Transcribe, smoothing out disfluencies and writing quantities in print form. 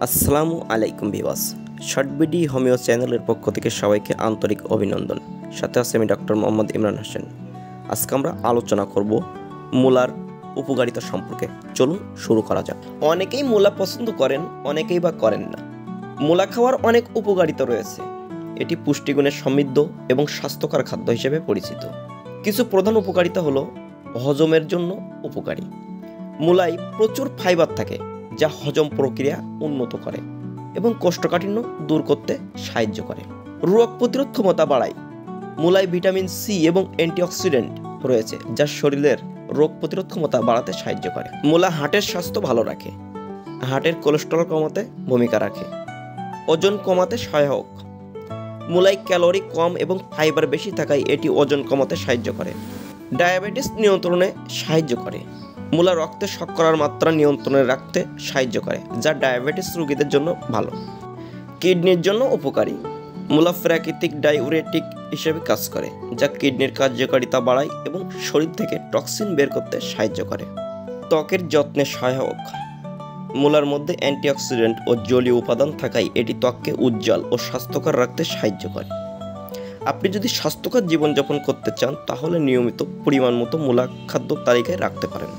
আসসালামু আলাইকুম viewers, short video homeo চ্যানেলের পক্ষ থেকে সবাইকে আন্তরিক অভিনন্দন। সাথে আছে আমি ডক্টর মোহাম্মদ ইমরান হোসেন। আজকে আমরা আলোচনা করব মূলার উপকারিতা সম্পর্কে। চলুন শুরু করা যাক। অনেকেই মূলা পছন্দ করেন, অনেকেই বা করেন না। মূলা খাওয়ার অনেক উপকারিতা রয়েছে। এটি পুষ্টিগুণে সমৃদ্ধ এবং স্বাস্থ্যকর খাদ্য হিসেবে পরিচিত। কিছু প্রধান উপকারিতা হলো হজমের জন্য উপকারী। মূলায় প্রচুর ফাইবার থাকে যা হজম প্রক্রিয়া উন্নত করে এবং কোষ্ঠকাঠিন্য দূর করতে সাহায্য করে। রোগ প্রতিরোধ ক্ষমতা বাড়ায়। মূলায় ভিটামিন সি এবং অ্যান্টিঅক্সিডেন্ট রয়েছে যা শরীরের রোগ প্রতিরোধ ক্ষমতা বাড়াতে সাহায্য করে। মূলা হার্টের স্বাস্থ্য ভালো রাখে। হার্টের কোলেস্টেরল কমাতে ভূমিকা রাখে। ওজন কমাতে সহায়ক। মূলায় ক্যালোরি কম এবং ফাইবার বেশি থাকায় এটি ওজন কমাতে সাহায্য করে। ডায়াবেটিস নিয়ন্ত্রণে সাহায্য করে। মূলা রক্তে শর্করার মাত্রা নিয়ন্ত্রণে রাখতে সাহায্য করে যা ডায়াবেটিস রোগীদের জন্য ভালো। কিডনির জন্য উপকারী। মূলা প্রাকৃতিক ডাইউরেটিক হিসেবে কাজ করে যা কিডনির কার্যকারিতা বাড়ায় এবং শরীর থেকে টক্সিন বের করতে সাহায্য করে। ত্বকের যত্নে সহায়ক। মূলার মধ্যে অ্যান্টিঅক্সিডেন্ট ও জলীয় উপাদান থাকায় এটি ত্বককে উজ্জ্বল ও স্বাস্থ্যকর রাখতে সাহায্য করে। আপনি যদি স্বাস্থ্যকর জীবনযাপন করতে চান তাহলে নিয়মিত পরিমাণ মতো মূলা খাদ্য তালিকায় রাখতে পারেন।